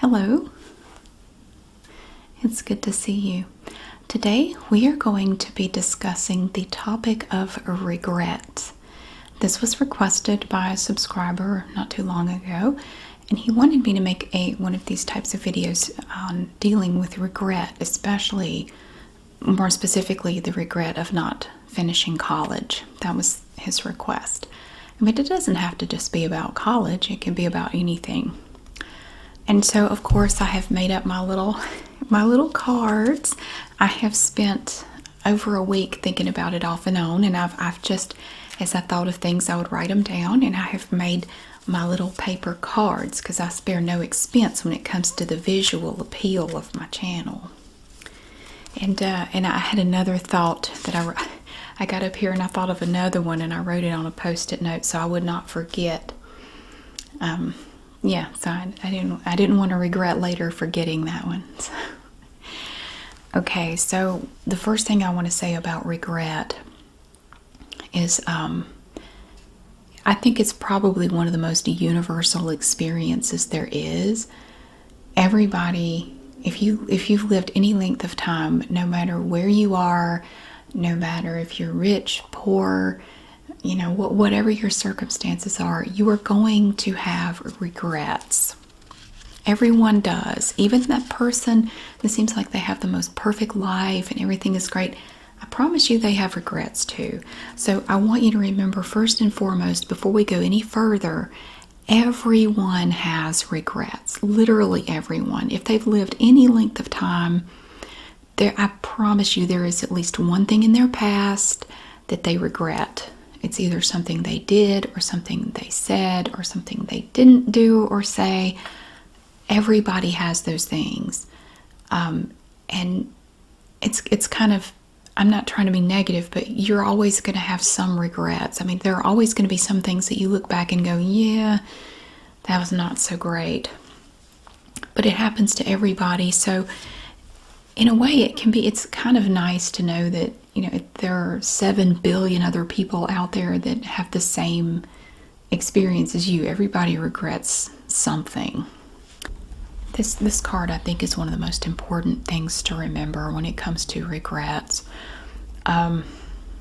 Hello, it's good to see you. Today we are going to be discussing the topic of regret. This was requested by a subscriber not too long ago, and he wanted me to make one of these types of videos on dealing with regret, especially more specifically the regret of not finishing college. That was his request. I mean, it doesn't have to just be about college, it can be about anything. And so, of course, I have made up my little cards. I have spent over a week thinking about it off and on, and I've just, as I thought of things, I would write them down, and I have made my little paper cards because I spare no expense when it comes to the visual appeal of my channel. And I had another thought that I got up here, and I thought of another one, and I wrote it on a post-it note so I would not forget. Yeah, so I didn't want to regret later forgetting that one. So. Okay, so the first thing I want to say about regret is I think it's probably one of the most universal experiences there is. Everybody, if you've lived any length of time, no matter where you are, no matter if you're rich, poor, you know, whatever your circumstances are, you are going to have regrets. Everyone does. Even that person that seems like they have the most perfect life and everything is great, I promise you they have regrets too. So I want you to remember, first and foremost, before we go any further, everyone has regrets. Literally everyone. If they've lived any length of time, I promise you there is at least one thing in their past that they regret. It's either something they did or something they said or something they didn't do or say. Everybody has those things. And it's kind of, I'm not trying to be negative, but you're always going to have some regrets. I mean, there are always going to be some things that you look back and go, yeah, that was not so great. But it happens to everybody. So in a way, it's kind of nice to know that, you know, there are 7 billion other people out there that have the same experience as you. Everybody regrets something. This card, I think, is one of the most important things to remember when it comes to regrets. You know,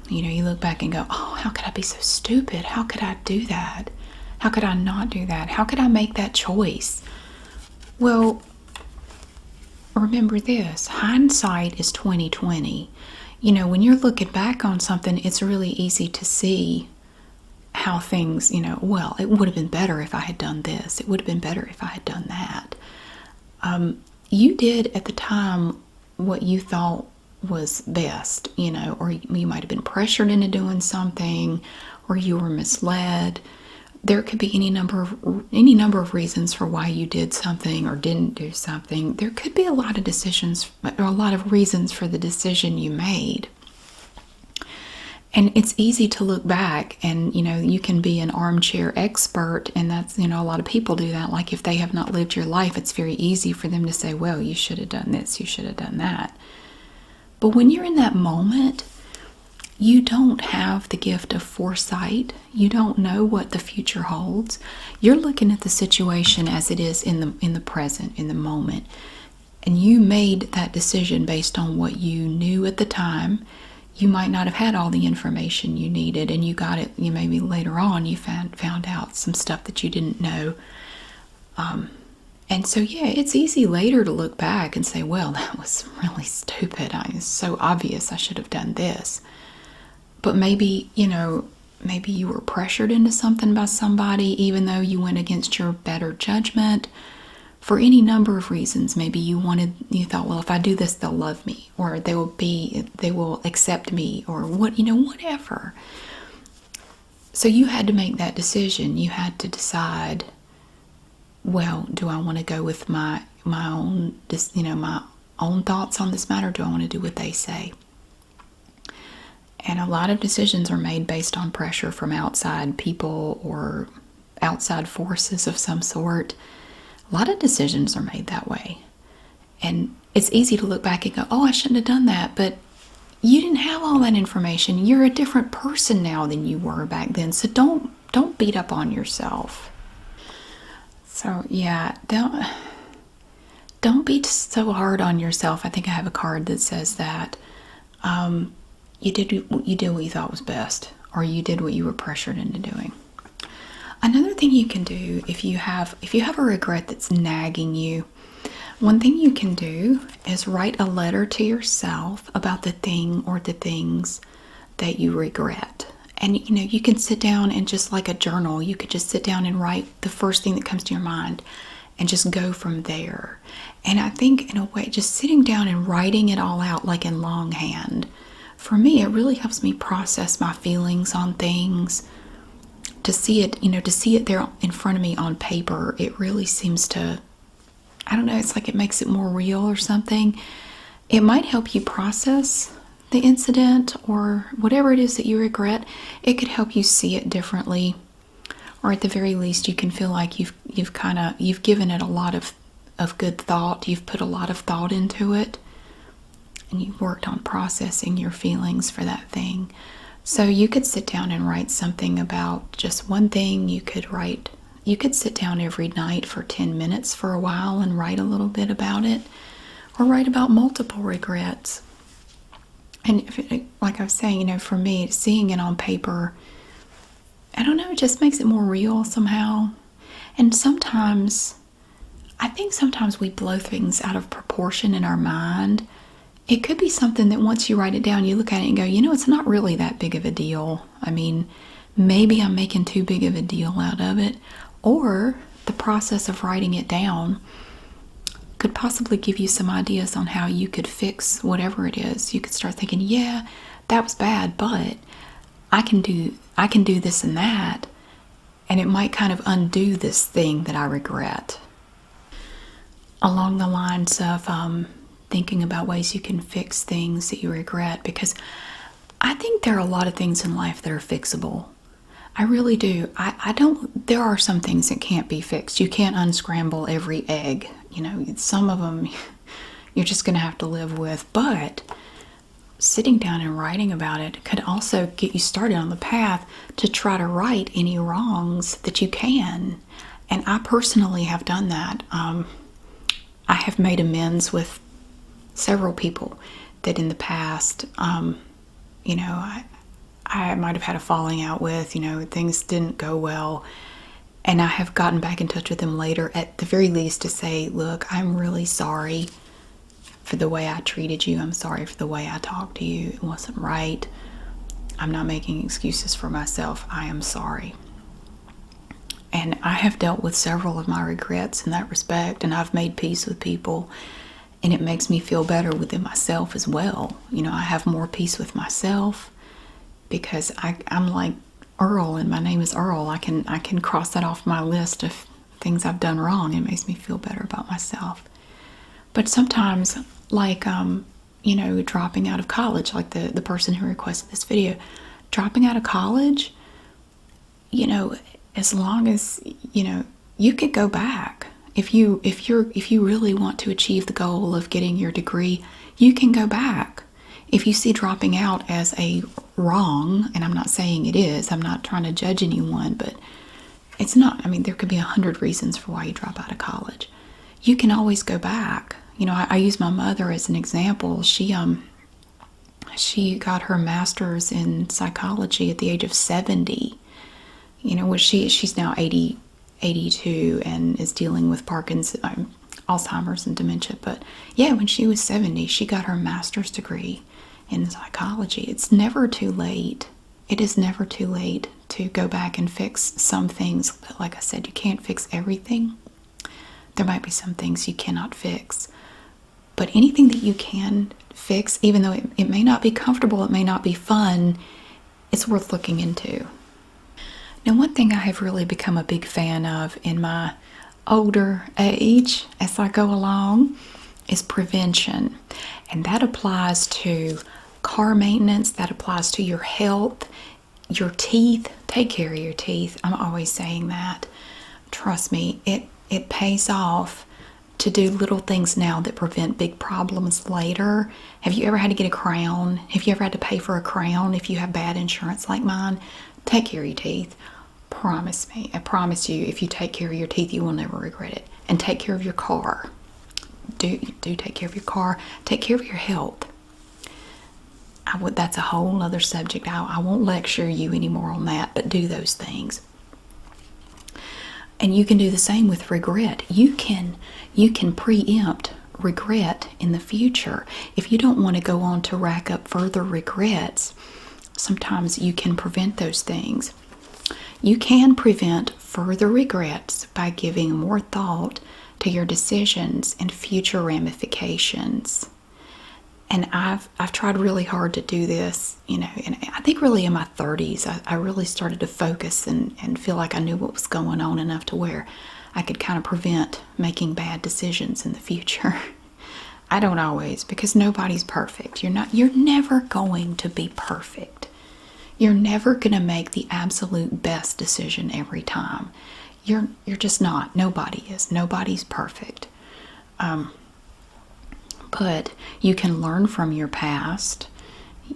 you look back and go, oh, how could I be so stupid? How could I do that? How could I not do that? How could I make that choice? Well, remember this, hindsight is 20/20. You know, when you're looking back on something, it's really easy to see how things, you know, well, it would have been better if I had done this. It would have been better if I had done that. You did at the time what you thought was best, you know, or you might have been pressured into doing something, or you were misled. There could be any number of reasons for why you did something or didn't do something. There could be a lot of decisions or a lot of reasons for the decision you made. And it's easy to look back and, you know, you can be an armchair expert, and that's, you know, a lot of people do that. Like if they have not lived your life, it's very easy for them to say, well, you should have done this, you should have done that. But when you're in that moment, you don't have the gift of foresight. You don't know what the future holds. You're looking at the situation as it is in the present, in the moment. And you made that decision based on what you knew at the time. You might not have had all the information you needed, and you got it, you maybe later on you found out some stuff that you didn't know. And so, yeah, it's easy later to look back and say, well, that was really stupid. It's so obvious I should have done this. But maybe, you know, maybe you were pressured into something by somebody, even though you went against your better judgment. For any number of reasons, maybe you thought, well, if I do this, they'll love me, or they will accept me, or what, you know, whatever. So you had to make that decision. You had to decide, well, do I want to go with my own, you know, my own thoughts on this matter? Or do I want to do what they say? And a lot of decisions are made based on pressure from outside people or outside forces of some sort. A lot of decisions are made that way. And it's easy to look back and go, oh, I shouldn't have done that. But you didn't have all that information. You're a different person now than you were back then. So don't beat up on yourself. So yeah, don't be so hard on yourself. I think I have a card that says that you did what you thought was best, or you did what you were pressured into doing. Another thing you can do if you have a regret that's nagging you, one thing you can do is write a letter to yourself about the thing or the things that you regret. And you can sit down and just like a journal, you could just sit down and write the first thing that comes to your mind and just go from there. And I think in a way, just sitting down and writing it all out like in longhand, for me, it really helps me process my feelings on things. To see it, to see it there in front of me on paper, it really seems to, I don't know, it's like it makes it more real or something. It might help you process the incident or whatever it is that you regret. It could help you see it differently, or at the very least, you can feel like you've given it a lot of good thought. You've put a lot of thought into it, and you've worked on processing your feelings for that thing. So you could sit down and write something about just one thing. You could sit down every night for 10 minutes for a while and write a little bit about it, or write about multiple regrets. And like I was saying, for me, seeing it on paper, I don't know, it just makes it more real somehow. And I think sometimes we blow things out of proportion in our mind. It could be something that once you write it down, you look at it and go, it's not really that big of a deal. I mean, maybe I'm making too big of a deal out of it. Or the process of writing it down could possibly give you some ideas on how you could fix whatever it is. You could start thinking, yeah, that was bad, but I can do this and that, and it might kind of undo this thing that I regret. Along the lines of thinking about ways you can fix things that you regret, because I think there are a lot of things in life that are fixable. I really do. There are some things that can't be fixed. You can't unscramble every egg. Some of them you're just going to have to live with. But sitting down and writing about it could also get you started on the path to try to right any wrongs that you can. And I personally have done that. I have made amends with several people that in the past, I might have had a falling out with, things didn't go well. And I have gotten back in touch with them later, at the very least, to say, look, I'm really sorry for the way I treated you. I'm sorry for the way I talked to you. It wasn't right. I'm not making excuses for myself. I am sorry. And I have dealt with several of my regrets in that respect, and I've made peace with people, and it makes me feel better within myself as well. I have more peace with myself because I'm like Earl, and my name is Earl. I can cross that off my list of things I've done wrong. It makes me feel better about myself. But sometimes, like, dropping out of college, like the person who requested this video, dropping out of college, as long as, you could go back. If you really want to achieve the goal of getting your degree, you can go back. If you see dropping out as a wrong, and I'm not saying it is, I'm not trying to judge anyone, but it's not. I mean, there could be 100 reasons for why you drop out of college. You can always go back. I use my mother as an example. She got her master's in psychology at the age of 70. She's now 82 and is dealing with Alzheimer's and dementia. But yeah, when she was 70, she got her master's degree in psychology. It's never too late. It is never too late to go back and fix some things. But like I said, you can't fix everything. There might be some things you cannot fix. But anything that you can fix, even though it may not be comfortable, it may not be fun, it's worth looking into. Now, one thing I have really become a big fan of in my older age as I go along is prevention. And that applies to car maintenance, that applies to your health, your teeth. Take care of your teeth. I'm always saying that. Trust me, it pays off to do little things now that prevent big problems later. Have you ever had to get a crown? Have you ever had to pay for a crown if you have bad insurance like mine? Take care of your teeth. Promise me. I promise you, if you take care of your teeth, you will never regret it. And take care of your car. do take care of your car. Take care of your health. That's a whole other subject. I won't lecture you anymore on that, but do those things. And you can do the same with regret. You can preempt regret in the future. If you don't want to go on to rack up further regrets, sometimes you can prevent those things. You can prevent further regrets by giving more thought to your decisions and future ramifications. And I've tried really hard to do this, and I think really in my 30s, I really started to focus and feel like I knew what was going on enough to where I could kind of prevent making bad decisions in the future. I don't always, because nobody's perfect. You're never going to be perfect. You're never going to make the absolute best decision every time. You're just not. Nobody is. Nobody's perfect. But you can learn from your past.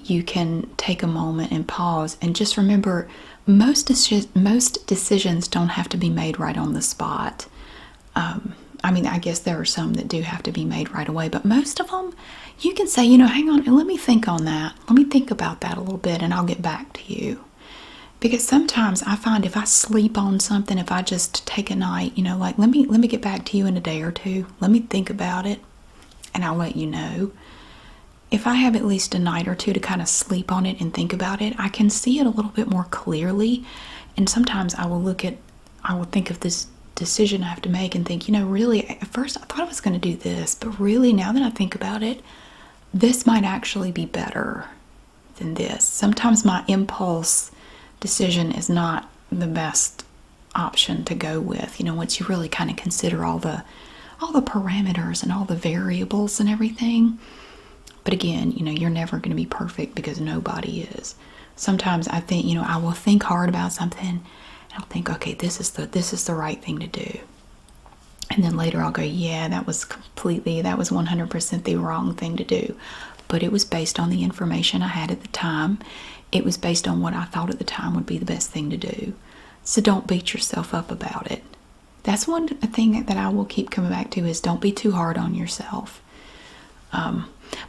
You can take a moment and pause and just remember, most decisions don't have to be made right on the spot. I guess there are some that do have to be made right away, but most of them, you can say, hang on, and let me think on that. Let me think about that a little bit, and I'll get back to you. Because sometimes I find if I sleep on something, if I just take a night, like let me get back to you in a day or two. Let me think about it, and I'll let you know. If I have at least a night or two to kind of sleep on it and think about it, I can see it a little bit more clearly. And sometimes I will think of this decision I have to make and think, really, at first I thought I was going to do this, but really now that I think about it, this might actually be better than this. Sometimes my impulse decision is not the best option to go with, once you really kind of consider all the parameters and all the variables and everything. But again, you're never going to be perfect because nobody is. Sometimes I think, I will think hard about something and I'll think, okay, this is the right thing to do. And then later I'll go, yeah, that was 100% the wrong thing to do. But it was based on the information I had at the time. It was based on what I thought at the time would be the best thing to do. So don't beat yourself up about it. That's one thing that I will keep coming back to is don't be too hard on yourself.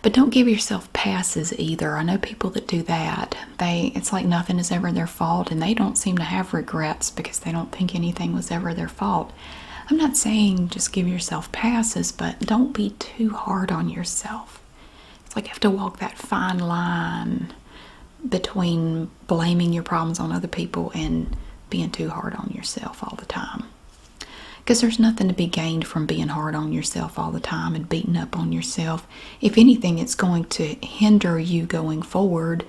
But don't give yourself passes either. I know people that do that. It's like nothing is ever their fault, and they don't seem to have regrets because they don't think anything was ever their fault. I'm not saying just give yourself passes, but don't be too hard on yourself. It's like you have to walk that fine line between blaming your problems on other people and being too hard on yourself all the time. Because there's nothing to be gained from being hard on yourself all the time and beating up on yourself. If anything, it's going to hinder you going forward,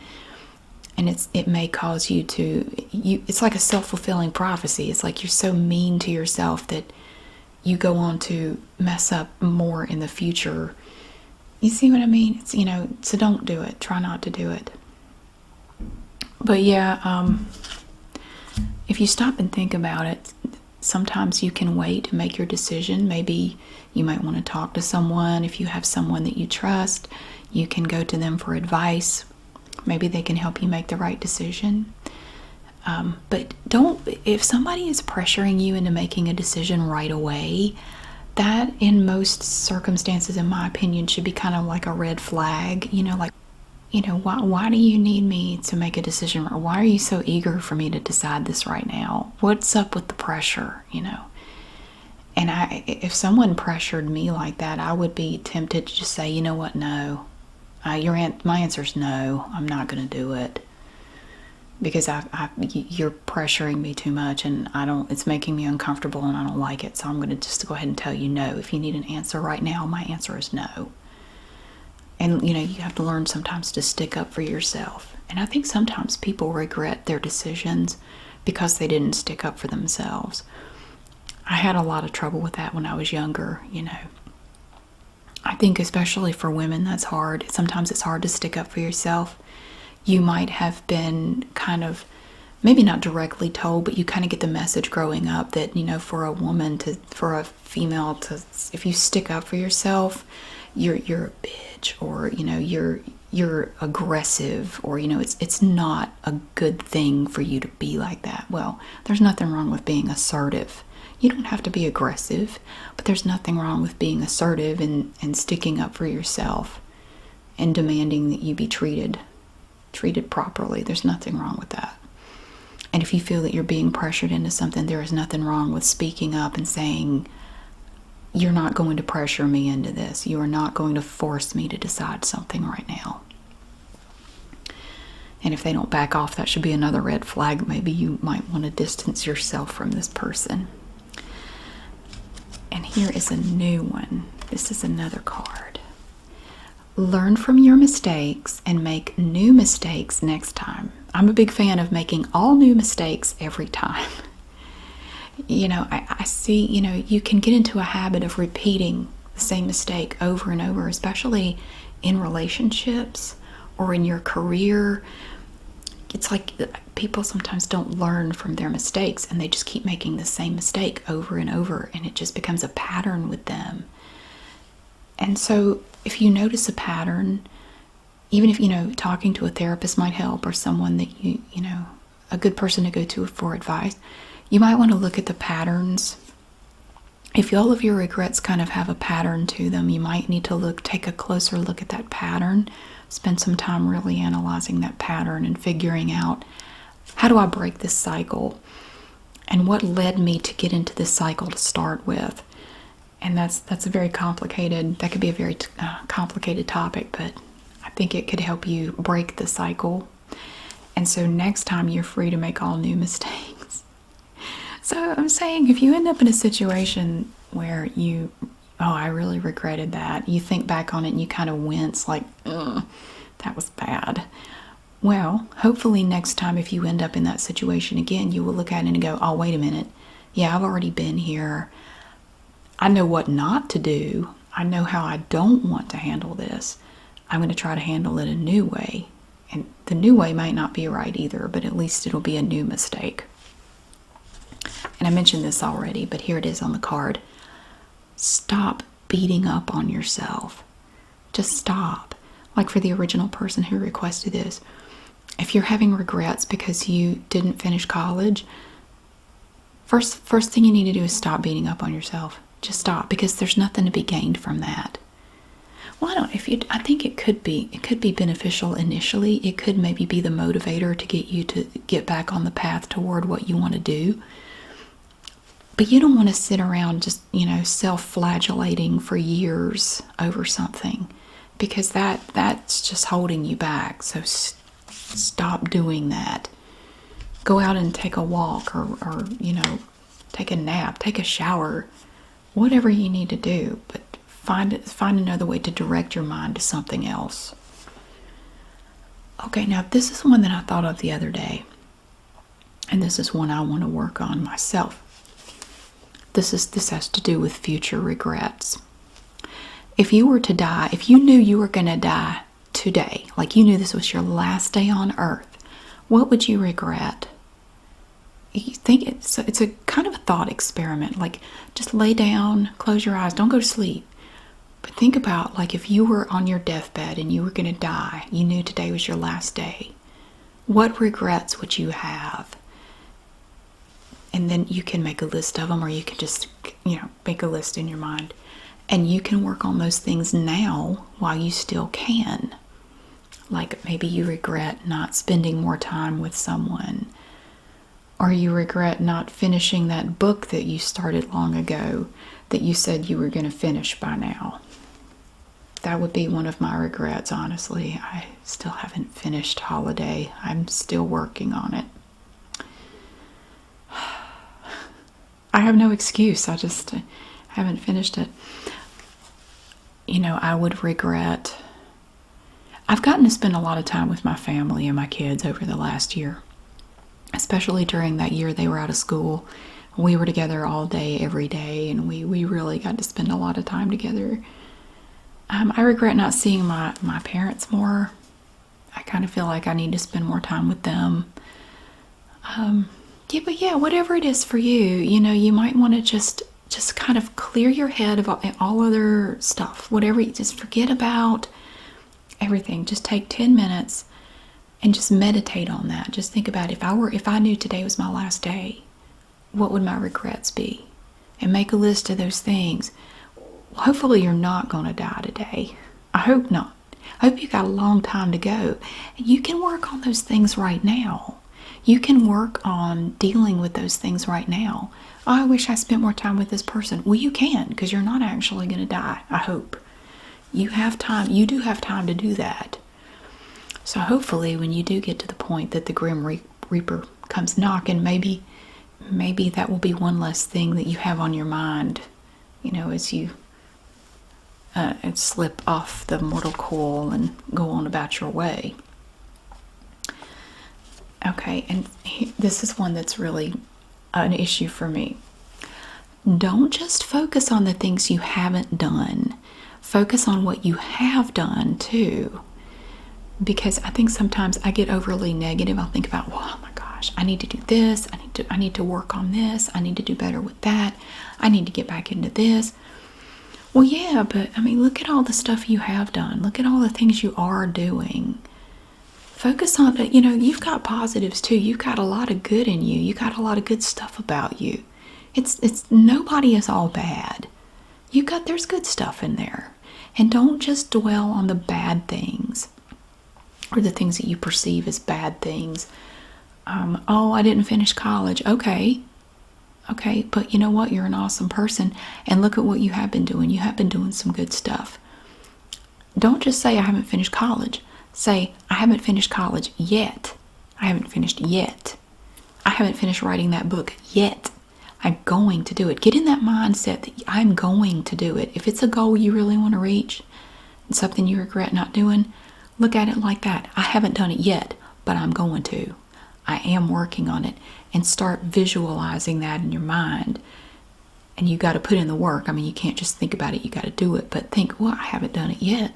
and it may cause you to, it's like a self-fulfilling prophecy. It's like you're so mean to yourself that you go on to mess up more in the future. You see what I mean? It's, so don't do it. Try not to do it. But yeah, if you stop and think about it, sometimes you can wait to make your decision. Maybe you might want to talk to someone. If you have someone that you trust, you can go to them for advice. Maybe they can help you make the right decision. But if somebody is pressuring you into making a decision right away, that in most circumstances, in my opinion, should be kind of like a red flag. Why do you need me to make a decision? Or why are you so eager for me to decide this right now? What's up with the pressure, And if someone pressured me like that, I would be tempted to just say, you know what, no. My answer is no, I'm not going to do it. Because you're pressuring me too much, and it's making me uncomfortable, and I don't like it. So I'm going to just go ahead and tell you no. If you need an answer right now, my answer is no. And, you have to learn sometimes to stick up for yourself. And I think sometimes people regret their decisions because they didn't stick up for themselves. I had a lot of trouble with that when I was younger, I think especially for women, that's hard. Sometimes it's hard to stick up for yourself. You might have been kind of, maybe not directly told, but you kind of get the message growing up that, for a female to, if you stick up for yourself, you're a bitch, or you're aggressive, or it's not a good thing for you to be like that. Well, there's nothing wrong with being assertive. You don't have to be aggressive, but there's nothing wrong with being assertive and sticking up for yourself and demanding that you be treated properly. There's nothing wrong with that. And if you feel that you're being pressured into something, there is nothing wrong with speaking up and saying, you're not going to pressure me into this. You are not going to force me to decide something right now. And if they don't back off, that should be another red flag. Maybe you might want to distance yourself from this person. And here is a new one. This is another card. Learn from your mistakes and make new mistakes next time. I'm a big fan of making all new mistakes every time. I see, you can get into a habit of repeating the same mistake over and over, especially in relationships or in your career. It's like people sometimes don't learn from their mistakes and they just keep making the same mistake over and over, and it just becomes a pattern with them. And so if you notice a pattern, even if, talking to a therapist might help, or someone that a good person to go to for advice, you might want to look at the patterns. If all of your regrets kind of have a pattern to them, you might need to take a closer look at that pattern, spend some time really analyzing that pattern and figuring out, how do I break this cycle? And what led me to get into this cycle to start with? And that could be a very complicated topic, but I think it could help you break the cycle. And so next time you're free to make all new mistakes. So I'm saying, if you end up in a situation where I really regretted that, you think back on it and you kind of wince like, ugh, that was bad. Well, hopefully next time if you end up in that situation again, you will look at it and go, oh, wait a minute. Yeah, I've already been here. I know what not to do. I know how I don't want to handle this. I'm going to try to handle it a new way. And the new way might not be right either, but at least it'll be a new mistake. And I mentioned this already, but here it is on the card. Stop beating up on yourself. Just stop. Like for the original person who requested this, if you're having regrets because you didn't finish college, first thing you need to do is stop beating up on yourself. Just stop, because there's nothing to be gained from that. Well, I think it could be beneficial initially. It could maybe be the motivator to get you to get back on the path toward what you want to do. But you don't want to sit around just, self-flagellating for years over something, because that's just holding you back. So stop doing that. Go out and take a walk, or take a nap, take a shower, whatever you need to do, but find another way to direct your mind to something else. Okay, now this is one that I thought of the other day, and this is one I want to work on myself. This has to do with future regrets. If you were to die, if you knew you were going to die today, like you knew this was your last day on earth, what would you regret? You think it's a kind of a thought experiment. Like, just lay down, close your eyes, don't go to sleep. But think about, like, if you were on your deathbed and you were going to die, you knew today was your last day. What regrets would you have? And then you can make a list of them, or you can just, make a list in your mind. And you can work on those things now while you still can. Like, maybe you regret not spending more time with someone, or you regret not finishing that book that you started long ago that you said you were going to finish by now. That would be one of my regrets, honestly. I still haven't finished Holiday. I'm still working on it. I have no excuse. I just haven't finished it. I would regret... I've gotten to spend a lot of time with my family and my kids over the last year. Especially during that year they were out of school. We were together all day, every day, and we really got to spend a lot of time together. I regret not seeing my parents more. I kind of feel like I need to spend more time with them. Whatever it is for you, you might want to just kind of clear your head of all other stuff. Whatever, just forget about everything. Just take 10 minutes and just meditate on that. Just think about if I knew today was my last day, what would my regrets be? and make a list of those things. Well, hopefully you're not going to die today. I hope not. I hope you got a long time to go. And you can work on those things right now. You can work on dealing with those things right now. Oh, I wish I spent more time with this person. Well, you can, because you're not actually going to die, I hope. You have time. You do have time to do that. So hopefully when you do get to the point that the Grim Reaper comes knocking, maybe that will be one less thing that you have on your mind, as you slip off the mortal coil and go on about your way. Okay, and this is one that's really an issue for me. Don't just focus on the things you haven't done. Focus on what you have done too. Because I think sometimes I get overly negative. I'll think about, well, oh my gosh, I need to do this. I need to work on this. I need to do better with that. I need to get back into this. Well, yeah, but I mean, look at all the stuff you have done. Look at all the things you are doing. Focus on, you've got positives too. You've got a lot of good in you. You got a lot of good stuff about you. It's nobody is all bad. There's good stuff in there. And don't just dwell on the bad things or the things that you perceive as bad things. Oh, I didn't finish college. Okay, but you know what? You're an awesome person, and look at what you have been doing. You have been doing some good stuff. Don't just say, I haven't finished college. Say, I haven't finished college yet. I haven't finished yet. I haven't finished writing that book yet. I'm going to do it. Get in that mindset that I'm going to do it. If it's a goal you really want to reach and something you regret not doing, look at it like that. I haven't done it yet, but I'm going to. I am working on it. And start visualizing that in your mind. And you got to put in the work. I mean, you can't just think about it. You got to do it. But think, well, I haven't done it yet.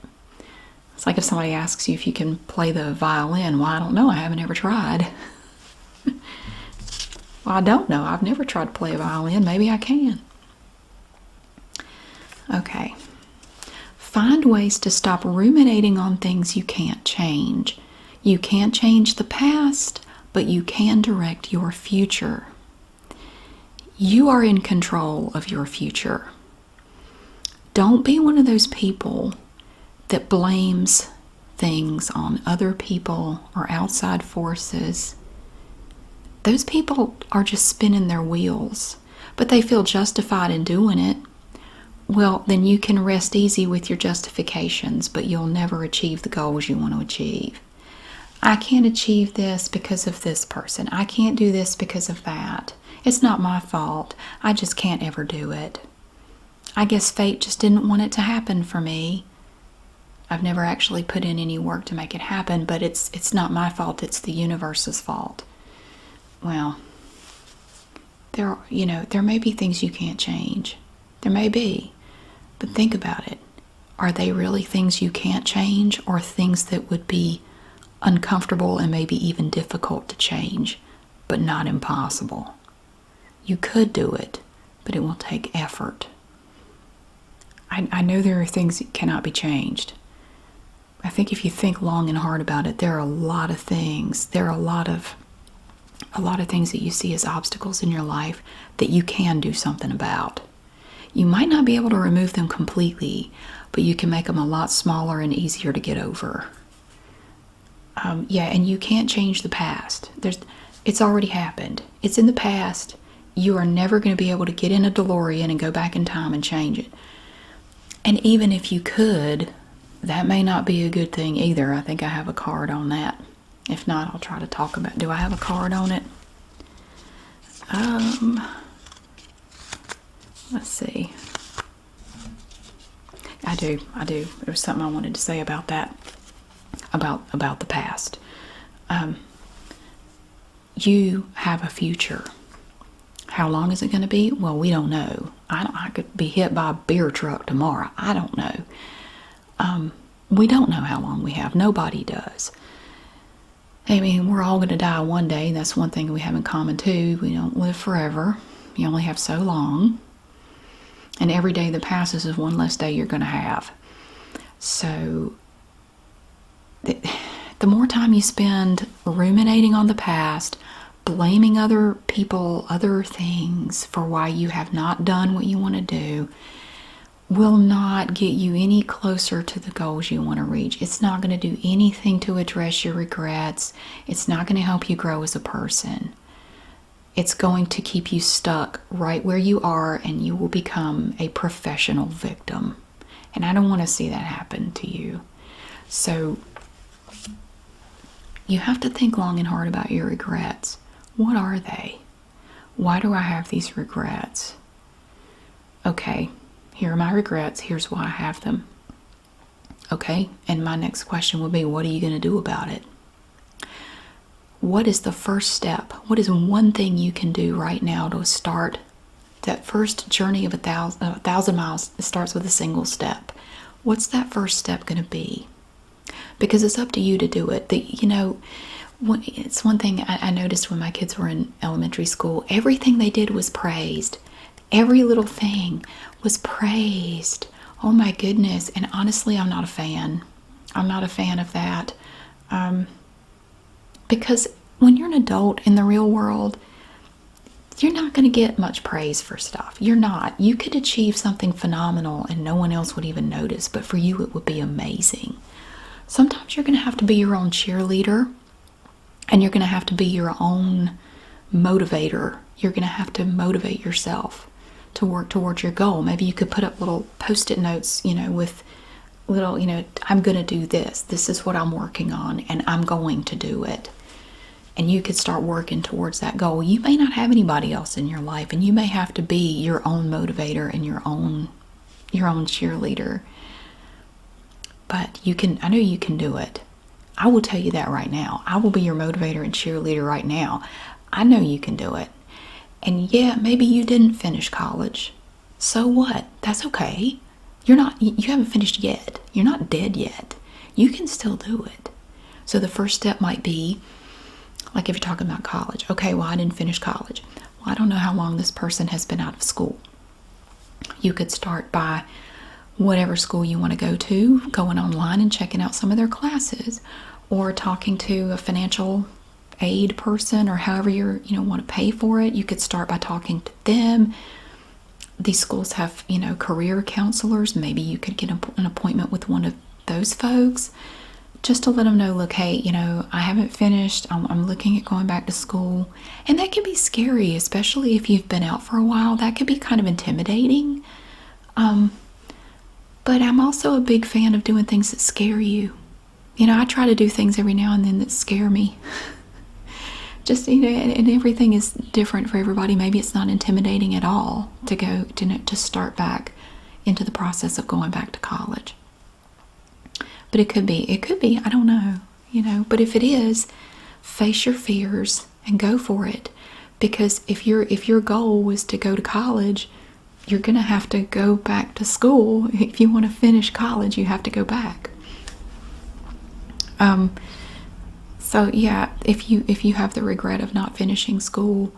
It's like if somebody asks you if you can play the violin. Well, I don't know. I haven't ever tried. Well, I don't know. I've never tried to play a violin. Maybe I can. Okay. Find ways to stop ruminating on things you can't change. You can't change the past, but you can direct your future. You are in control of your future. Don't be one of those people that blames things on other people or outside forces. Those people are just spinning their wheels, but they feel justified in doing it. Well, then you can rest easy with your justifications, but you'll never achieve the goals you want to achieve. I can't achieve this because of this person. I can't do this because of that. It's not my fault. I just can't ever do it. I guess fate just didn't want it to happen for me. I've never actually put in any work to make it happen, but it's not my fault. It's the universe's fault. Well, there may be things you can't change. There may be. But think about it. Are they really things you can't change, or things that would be uncomfortable and maybe even difficult to change, but not impossible? You could do it, but it will take effort. I know there are things that cannot be changed. I think if you think long and hard about it, there are a lot of things. There are a lot of things that you see as obstacles in your life that you can do something about. You might not be able to remove them completely, but you can make them a lot smaller and easier to get over. And you can't change the past. It's already happened. It's in the past. You are never going to be able to get in a DeLorean and go back in time and change it. And even if you could, that may not be a good thing either. I think I have a card on that. If not, I'll try to talk about it. Do I have a card on it? Let's see. I do. There was something I wanted to say about that. About the past. You have a future. How long is it going to be? Well, we don't know. I could be hit by a beer truck tomorrow. I don't know. We don't know how long we have. Nobody does. I mean, we're all going to die one day. That's one thing we have in common too. We don't live forever. You only have so long. And every day that passes is one less day you're going to have. So the more time you spend ruminating on the past, blaming other people, other things for why you have not done what you want to do will not get you any closer to the goals you want to reach. It's not going to do anything to address your regrets. It's not going to help you grow as a person. It's going to keep you stuck right where you are, and you will become a professional victim. And I don't want to see that happen to you. So you have to think long and hard about your regrets. What are they? Why do I have these regrets? Okay, here are my regrets. Here's why I have them. Okay, and my next question would be, what are you going to do about it? What is the first step? What is one thing you can do right now to start that first journey of 1,000 miles? It starts with a single step. What's that first step going to be? Because it's up to you to do it. It's one thing I noticed when my kids were in elementary school. Everything they did was praised. Every little thing was praised. Oh my goodness. And honestly, I'm not a fan. I'm not a fan of that. Because when you're an adult in the real world, you're not going to get much praise for stuff. You're not. You could achieve something phenomenal and no one else would even notice, but for you it would be amazing. Sometimes you're going to have to be your own cheerleader, and you're going to have to be your own motivator. You're going to have to motivate yourself to work towards your goal. Maybe you could put up little post-it notes, with little, I'm going to do this. This is what I'm working on, and I'm going to do it. And you could start working towards that goal. You may not have anybody else in your life, and you may have to be your own motivator and your own cheerleader. But I know you can do it. I will tell you that right now. I will be your motivator and cheerleader right now. I know you can do it. And yeah, maybe you didn't finish college. So what? That's okay. You haven't finished yet. You're not dead yet. You can still do it. So the first step might be, like if you're talking about college. Okay, well, I didn't finish college. Well, I don't know how long this person has been out of school. You could start by whatever school you want to go to, going online and checking out some of their classes, or talking to a financial aid person, or however you want to pay for it. You could start by talking to them. These schools have, career counselors. Maybe you could get an appointment with one of those folks, just to let them know, look, hey, I haven't finished. I'm looking at going back to school. And that can be scary, especially if you've been out for a while. That could be kind of intimidating. But I'm also a big fan of doing things that scare you. I try to do things every now and then that scare me. Just, and everything is different for everybody. Maybe it's not intimidating at all to go to start back into the process of going back to college. But it could be, I don't know, but if it is, face your fears and go for it. Because if your goal was to go to college, you're going to have to go back to school. If you want to finish college, you have to go back. So yeah, if you have the regret of not finishing school,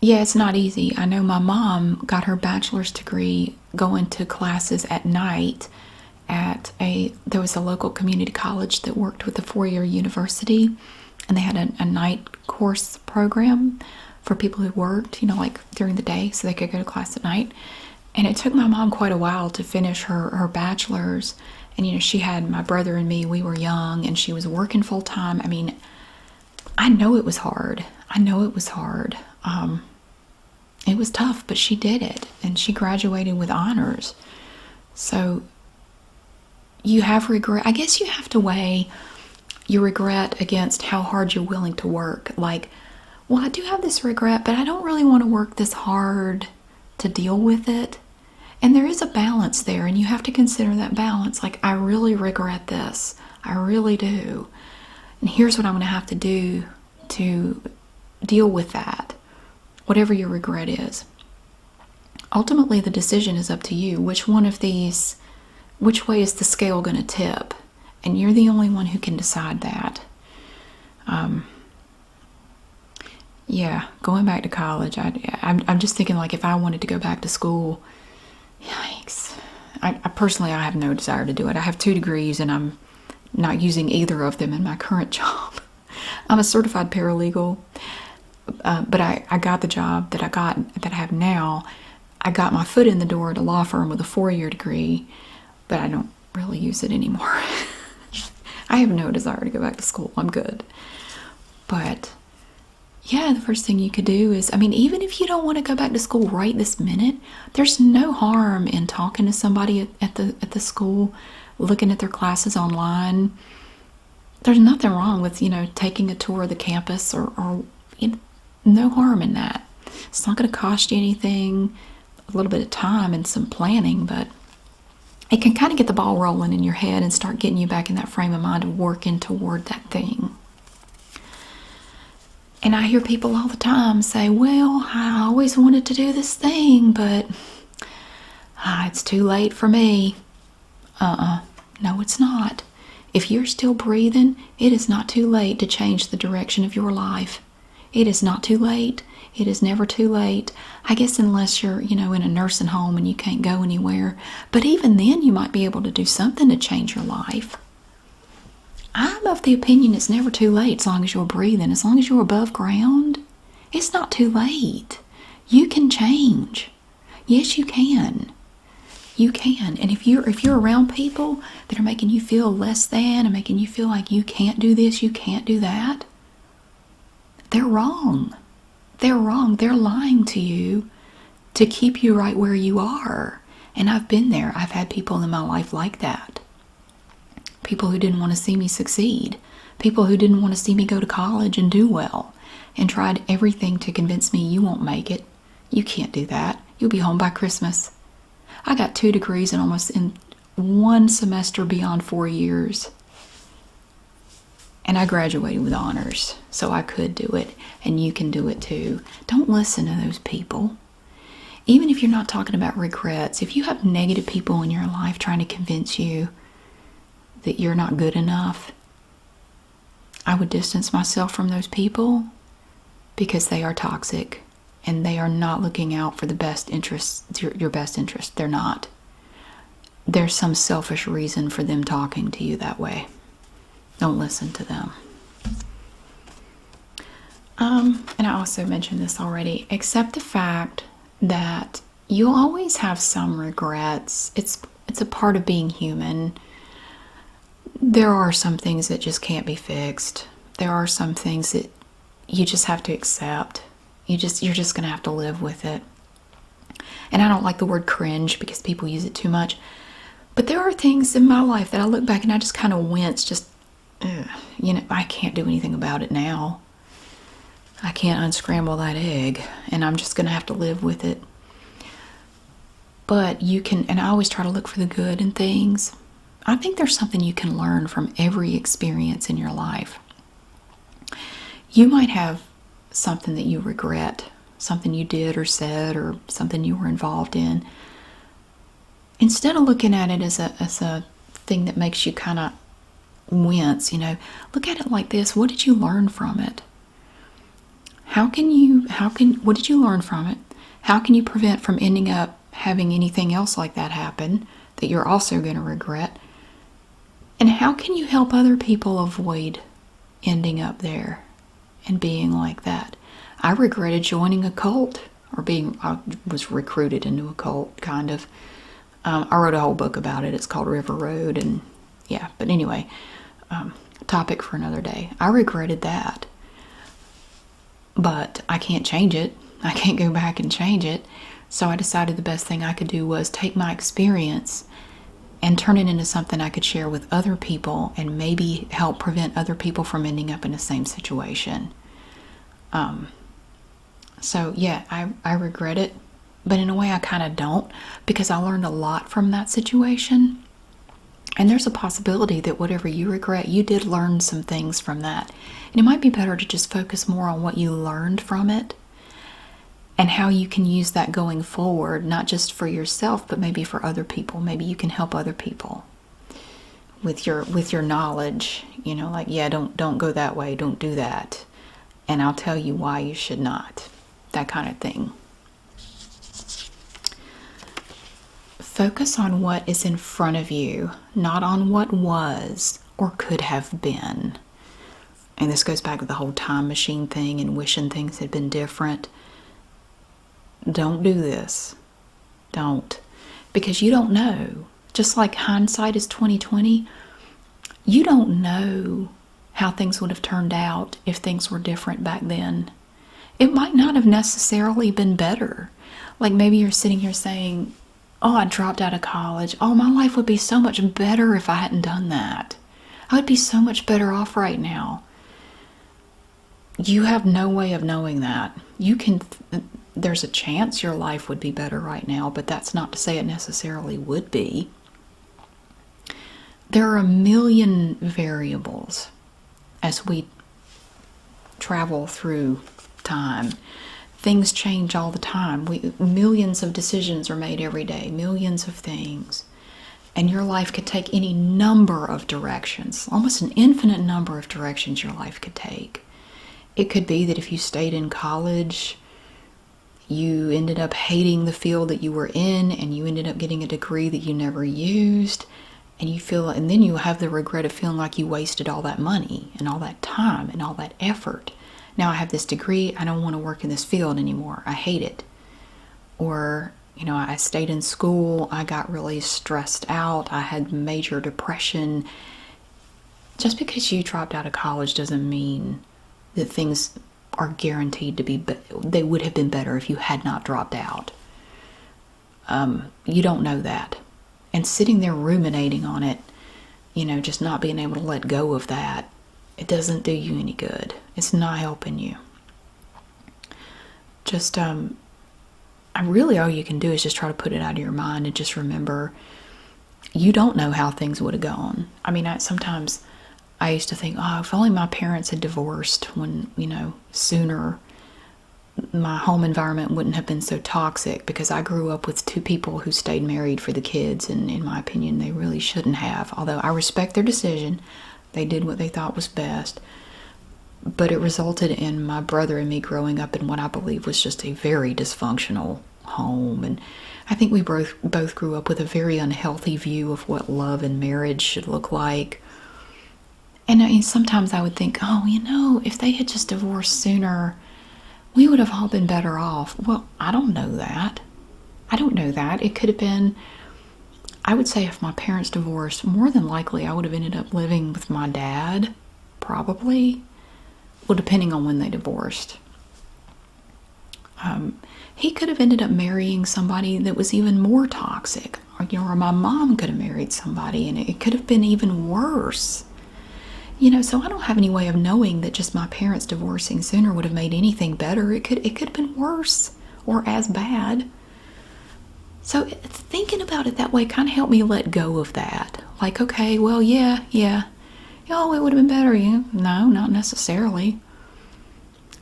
yeah, it's not easy. I know my mom got her bachelor's degree going to classes at night there was a local community college that worked with a four-year university, and they had a night course program for people who worked, like during the day, so they could go to class at night. And it took my mom quite a while to finish her bachelor's. And, she had my brother and me, we were young, and she was working full time. I mean, I know it was hard. It was tough, but she did it, and she graduated with honors. So you have regret. I guess you have to weigh your regret against how hard you're willing to work. Like, well, I do have this regret, but I don't really want to work this hard to deal with it. And there is a balance there, and you have to consider that balance. Like, I really regret this. I really do. And here's what I'm going to have to do to deal with that, whatever your regret is. Ultimately, the decision is up to you. Which way is the scale going to tip? And you're the only one who can decide that. Yeah, going back to college, I'm just thinking, like, if I wanted to go back to school, yikes. I personally have no desire to do it. I have 2 degrees, and I'm not using either of them in my current job. I'm a certified paralegal, But I got the job that I have now. I got my foot in the door at a law firm with a 4-year degree, but I don't really use it anymore. I have no desire to go back to school. I'm good. But yeah, the first thing you could do is, I mean, even if you don't want to go back to school right this minute, there's no harm in talking to somebody at the school, looking at their classes online. There's nothing wrong with, taking a tour of the campus or no harm in that. It's not going to cost you anything, a little bit of time and some planning, but it can kind of get the ball rolling in your head and start getting you back in that frame of mind of working toward that thing. And I hear people all the time say, well, I always wanted to do this thing, but it's too late for me. No, it's not. If you're still breathing, it is not too late to change the direction of your life. It is not too late. It is never too late. I guess unless you're, in a nursing home and you can't go anywhere. But even then, you might be able to do something to change your life. I'm of the opinion it's never too late as long as you're breathing. As long as you're above ground, it's not too late. You can change. Yes, you can. You can. And if you're around people that are making you feel less than and making you feel like you can't do this, you can't do that, they're wrong. They're wrong. They're lying to you to keep you right where you are. And I've been there. I've had people in my life like that. People who didn't want to see me succeed. People who didn't want to see me go to college and do well. And tried everything to convince me you won't make it. You can't do that. You'll be home by Christmas. I got 2 degrees in almost in 1 semester beyond 4 years. And I graduated with honors, so I could do it, and you can do it too. Don't listen to those people. Even if you're not talking about regrets, if you have negative people in your life trying to convince you that you're not good enough, I would distance myself from those people because they are toxic and they are not looking out for the best interests, your best interest. They're not. There's some selfish reason for them talking to you that way. Don't listen to them. And I also mentioned this already. Accept the fact that you'll always have some regrets. It's a part of being human. There are some things that just can't be fixed. There are some things that you just have to accept. You're just going to have to live with it. And I don't like the word cringe because people use it too much. But there are things in my life that I look back and I just kind of wince, I can't do anything about it now. I can't unscramble that egg, and I'm just going to have to live with it. But you can, and I always try to look for the good in things. I think there's something you can learn from every experience in your life. You might have something that you regret, something you did or said, or something you were involved in. Instead of looking at it as a thing that makes you kind of wince, look at it like this. What did you learn from it? What did you learn from it? How can you prevent from ending up having anything else like that happen that you're also going to regret? And how can you help other people avoid ending up there and being like that? I regretted joining a cult I was recruited into a cult, kind of. I wrote a whole book about it. It's called River Road, and yeah, but anyway, topic for another day. I regretted that. But I can't change it. I can't go back and change it. So I decided the best thing I could do was take my experience and turn it into something I could share with other people and maybe help prevent other people from ending up in the same situation. So yeah, I regret it. But in a way I kind of don't, because I learned a lot from that situation. And there's a possibility that whatever you regret, you did learn some things from that. And it might be better to just focus more on what you learned from it and how you can use that going forward, not just for yourself, but maybe for other people. Maybe you can help other people with your knowledge, don't go that way, don't do that. And I'll tell you why you should not. That kind of thing. Focus on what is in front of you, not on what was or could have been. and this goes back to the whole time machine thing and wishing things had been different. Don't do this. Don't. Because you don't know. Just like hindsight is 2020, you don't know how things would have turned out if things were different back then. It might not have necessarily been better. Like maybe you're sitting here saying, oh, I dropped out of college. Oh, my life would be so much better if I hadn't done that. I would be so much better off right now. You have no way of knowing that. There's a chance your life would be better right now, but that's not to say it necessarily would be. There are a million variables as we travel through time. Things change all the time. Millions of decisions are made every day, millions of things. And your life could take any number of directions, almost an infinite number of directions your life could take. It could be that if you stayed in college, you ended up hating the field that you were in, and you ended up getting a degree that you never used, and then you have the regret of feeling like you wasted all that money and all that time and all that effort. Now I have this degree, I don't want to work in this field anymore. I hate it. Or, I stayed in school, I got really stressed out, I had major depression. Just because you dropped out of college doesn't mean that things are guaranteed to be, they would have been better if you had not dropped out. You don't know that. And sitting there ruminating on it, just not being able to let go of that, it doesn't do you any good. It's not helping you. Just, really all you can do is just try to put it out of your mind and just remember, you don't know how things would have gone. Sometimes I used to think, oh, if only my parents had divorced when, sooner, my home environment wouldn't have been so toxic, because I grew up with two people who stayed married for the kids, and in my opinion, they really shouldn't have. Although I respect their decision, they did what they thought was best. But it resulted in my brother and me growing up in what I believe was just a very dysfunctional home. And I think we both grew up with a very unhealthy view of what love and marriage should look like. And sometimes I would think, oh, if they had just divorced sooner, we would have all been better off. Well, I don't know that. It could have been, I would say if my parents divorced, more than likely I would have ended up living with my dad, probably. Well, depending on when they divorced. He could have ended up marrying somebody that was even more toxic. Or my mom could have married somebody, and it could have been even worse. So I don't have any way of knowing that just my parents divorcing sooner would have made anything better. It could have been worse or as bad. So thinking about it that way kind of helped me let go of that. Like, okay, well, yeah. Oh, it would have been better. Yeah. No, not necessarily.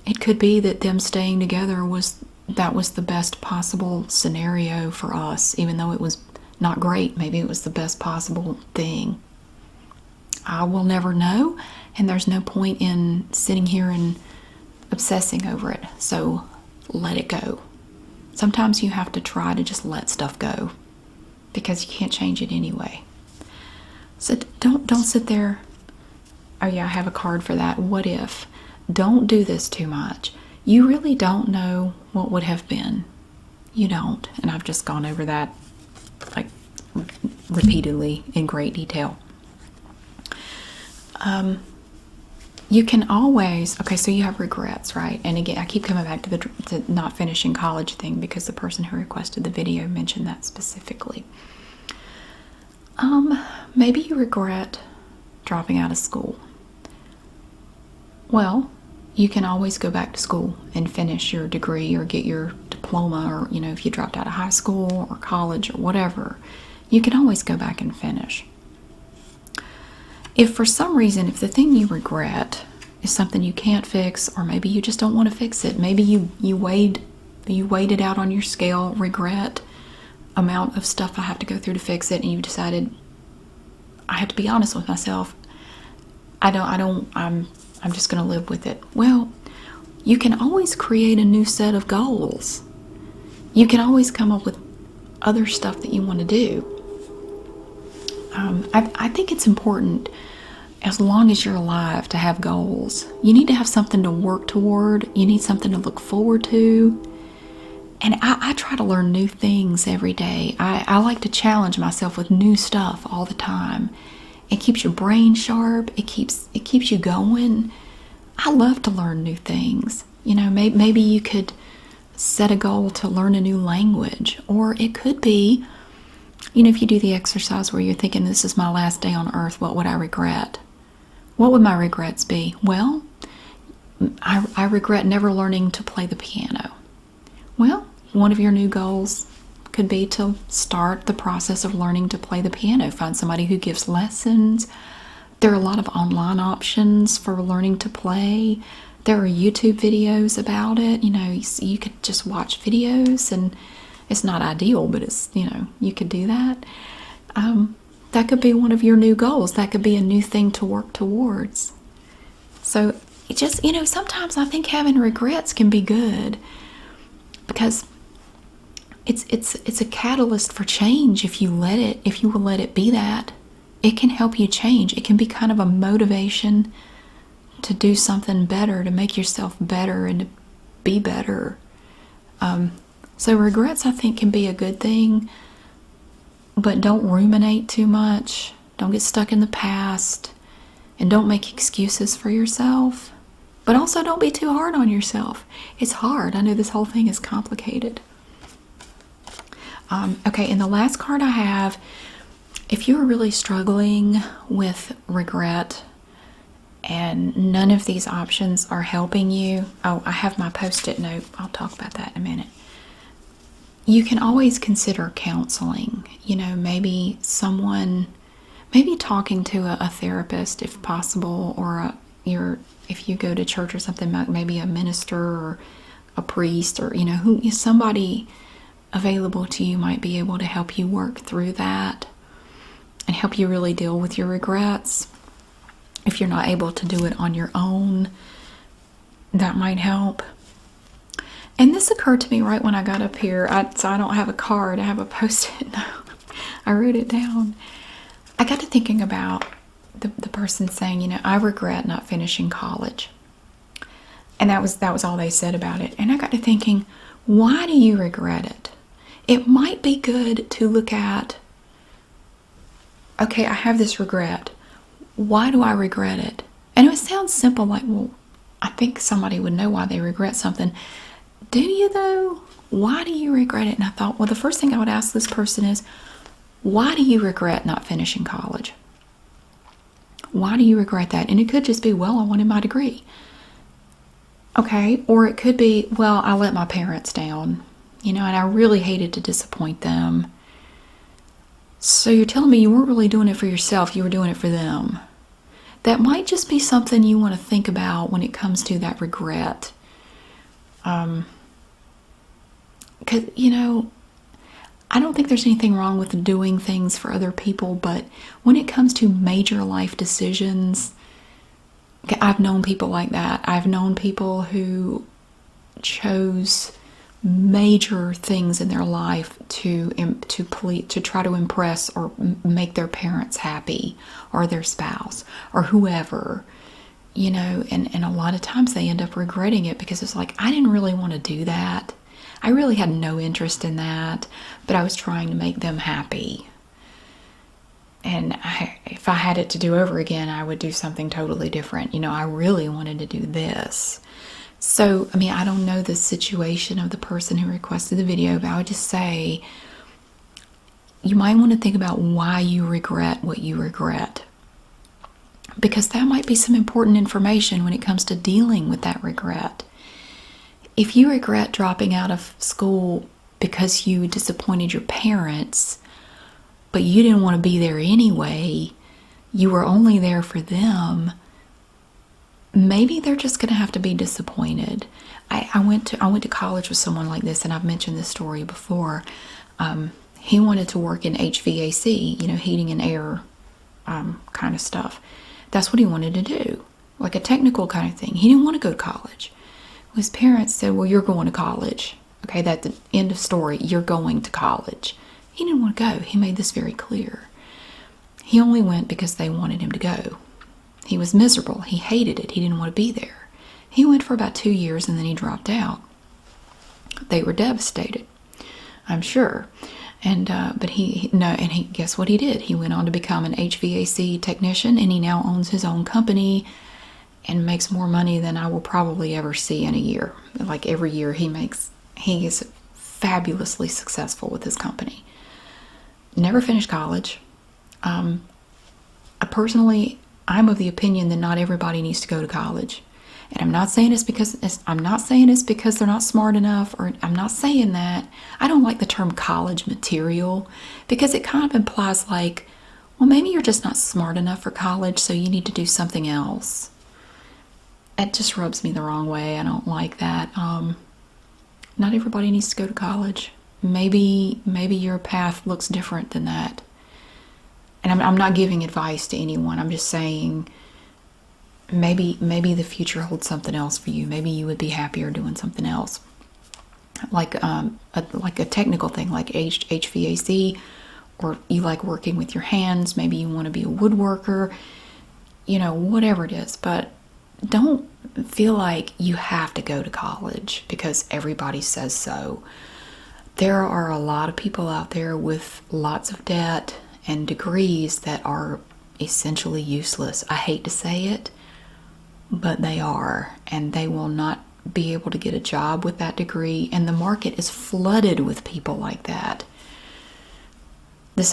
It could be that them staying together was the best possible scenario for us, even though it was not great. Maybe it was the best possible thing. I will never know, and there's no point in sitting here and obsessing over it. So let it go. Sometimes you have to try to just let stuff go, because you can't change it anyway. So don't sit there. Oh yeah, I have a card for that. What if? Don't do this too much. You really don't know what would have been. You don't. And I've just gone over that like repeatedly in great detail. You can always, okay, so you have regrets, right? And again, I keep coming back to the not finishing college thing, because the person who requested the video mentioned that specifically. Maybe you regret dropping out of school. Well, you can always go back to school and finish your degree or get your diploma, or, if you dropped out of high school or college or whatever, you can always go back and finish. If for some reason, if the thing you regret is something you can't fix, or maybe you just don't want to fix it, maybe you weighed it out on your scale, regret, amount of stuff I have to go through to fix it, and you decided, I have to be honest with myself, I'm just going to live with it. Well, you can always create a new set of goals. You can always come up with other stuff that you want to do. I think it's important, as long as you're alive, to have goals. You need to have something to work toward. You need something to look forward to. And I try to learn new things every day. I like to challenge myself with new stuff all the time. It keeps your brain sharp. It keeps you going. I love to learn new things. Maybe you could set a goal to learn a new language. Or it could be, if you do the exercise where you're thinking, this is my last day on earth, what would I regret? What would my regrets be? Well, I regret never learning to play the piano. Well, one of your new goals could be to start the process of learning to play the piano. Find somebody who gives lessons. There are a lot of online options for learning to play. There are YouTube videos about it. You could just watch videos, and it's not ideal, but it's, you could do that. That could be one of your new goals. That could be a new thing to work towards. So it just, sometimes I think having regrets can be good, because it's a catalyst for change. If you will let it be that, it can help you change. It can be kind of a motivation to do something better, to make yourself better and to be better. So regrets, I think, can be a good thing, but don't ruminate too much. Don't get stuck in the past, and don't make excuses for yourself. But also don't be too hard on yourself. It's hard. I know this whole thing is complicated. Okay, and the last card I have, if you're really struggling with regret and none of these options are helping you, I have my Post-it note. I'll talk about that in a minute. You can always consider counseling. Maybe talking to a therapist if possible, or if you go to church or something, maybe a minister or a priest, or who is somebody available to you might be able to help you work through that and help you really deal with your regrets. If you're not able to do it on your own, that might help. And this occurred to me right when I got up here. So I don't have a card, I have a Post-it note. I wrote it down. I got to thinking about the person saying, I regret not finishing college. And that was all they said about it. And I got to thinking, why do you regret it? It might be good to look at, okay, I have this regret. Why do I regret it? And it sounds simple, like, well, I think somebody would know why they regret something. Do you though? Why do you regret it? And I thought, well, the first thing I would ask this person is, why do you regret not finishing college? Why do you regret that? And it could just be, well, I wanted my degree. Okay, or it could be, well, I let my parents down, and I really hated to disappoint them. So you're telling me you weren't really doing it for yourself, you were doing it for them. That might just be something you want to think about when it comes to that regret. Because, I don't think there's anything wrong with doing things for other people, but when it comes to major life decisions, I've known people like that. I've known people who chose major things in their life to try to impress or make their parents happy, or their spouse, or whoever, and a lot of times they end up regretting it, because it's like, I didn't really want to do that. I really had no interest in that, but I was trying to make them happy. And if I had it to do over again, I would do something totally different. I really wanted to do this. So, I don't know the situation of the person who requested the video, but I would just say, you might want to think about why you regret what you regret. Because that might be some important information when it comes to dealing with that regret. If you regret dropping out of school because you disappointed your parents, but you didn't want to be there anyway, you were only there for them, maybe they're just going to have to be disappointed. I went to college with someone like this, and I've mentioned this story before. He wanted to work in HVAC, heating and air kind of stuff. That's what he wanted to do, like a technical kind of thing. He didn't want to go to college. His parents said, well, you're going to college. Okay, that's the end of story. You're going to college. He didn't want to go. He made this very clear. He only went because they wanted him to go. He was miserable. He hated it. He didn't want to be there. He went for about 2 years and then he dropped out. They were devastated, I'm sure. And but guess what he did? He went on to become an HVAC technician, and he now owns his own company and makes more money than I will probably ever see in a year. Like every year he is fabulously successful with his company. Never finished college. Personally, I'm of the opinion that not everybody needs to go to college. And I'm not saying it's because they're not smart enough, or I'm not saying that. I don't like the term college material because it kind of implies like, well, maybe you're just not smart enough for college, so you need to do something else. It just rubs me the wrong way. I don't like that. Not everybody needs to go to college. Maybe your path looks different than that. And I'm not giving advice to anyone. I'm just saying maybe the future holds something else for you. Maybe you would be happier doing something else, like a technical thing like HVAC, or you like working with your hands. Maybe you want to be a woodworker. Whatever it is. But don't feel like you have to go to college because everybody says so. There are a lot of people out there with lots of debt and degrees that are essentially useless. I hate to say it, but they are, and they will not be able to get a job with that degree, and the market is flooded with people like that.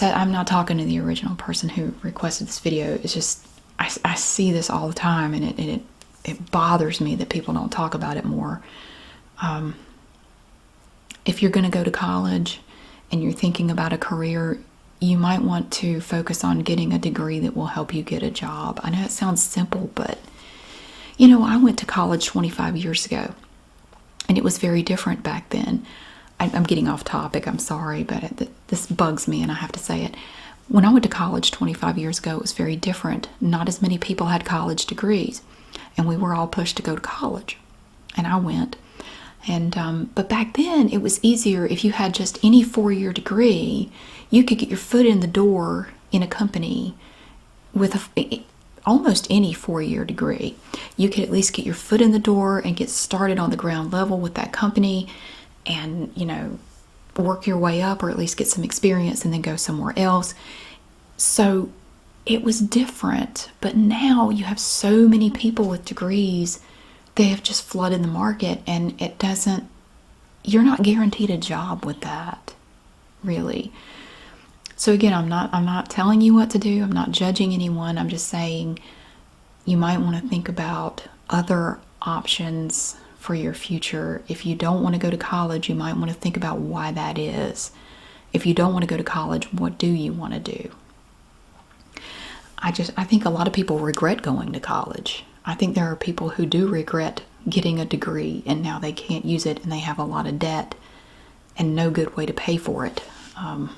I'm not talking to the original person who requested this video. It's just I see this all the time, and it bothers me that people don't talk about it more. If you're going to go to college and you're thinking about a career, you might want to focus on getting a degree that will help you get a job. I know it sounds simple, but I went to college 25 years ago, and it was very different back then. I'm getting off topic, I'm sorry, but this bugs me and I have to say it. When I went to college 25 years ago, it was very different. Not as many people had college degrees, and we were all pushed to go to college, and I went. But back then, it was easier. If you had just any 4-year degree, you could get your foot in the door in a company with almost any 4-year degree. You could at least get your foot in the door and get started on the ground level with that company, and work your way up, or at least get some experience and then go somewhere else. So it was different. But now you have so many people with degrees. They have just flooded the market, and you're not guaranteed a job with that, really. So again, I'm not telling you what to do. I'm not judging anyone. I'm just saying you might want to think about other options for your future. If you don't want to go to college, you might want to think about why that is. If you don't want to go to college, what do you want to do? I think a lot of people regret going to college. I think there are people who do regret getting a degree and now they can't use it, and they have a lot of debt and no good way to pay for it. And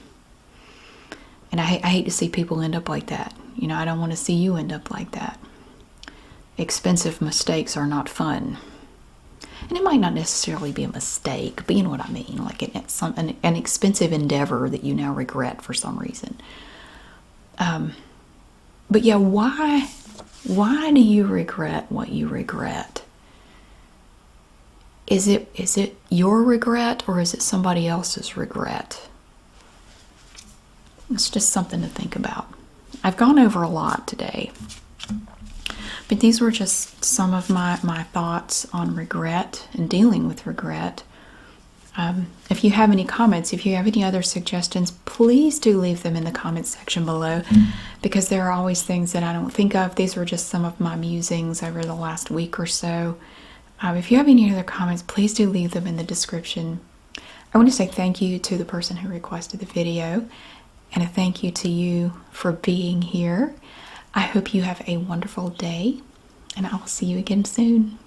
I hate to see people end up like that. I don't want to see you end up like that. Expensive mistakes are not fun. And it might not necessarily be a mistake, but you know what I mean. Like an expensive endeavor that you now regret for some reason. But yeah, why do you regret what you regret? Is it your regret, or is it somebody else's regret? It's just something to think about. I've gone over a lot today, but these were just some of my thoughts on regret and dealing with regret. If you have any comments, if you have any other suggestions, please do leave them in the comments section below, because there are always things that I don't think of. These were just some of my musings over the last week or so. If you have any other comments, please do leave them in the description. I want to say thank you to the person who requested the video, and a thank you to you for being here. I hope you have a wonderful day, and I'll see you again soon.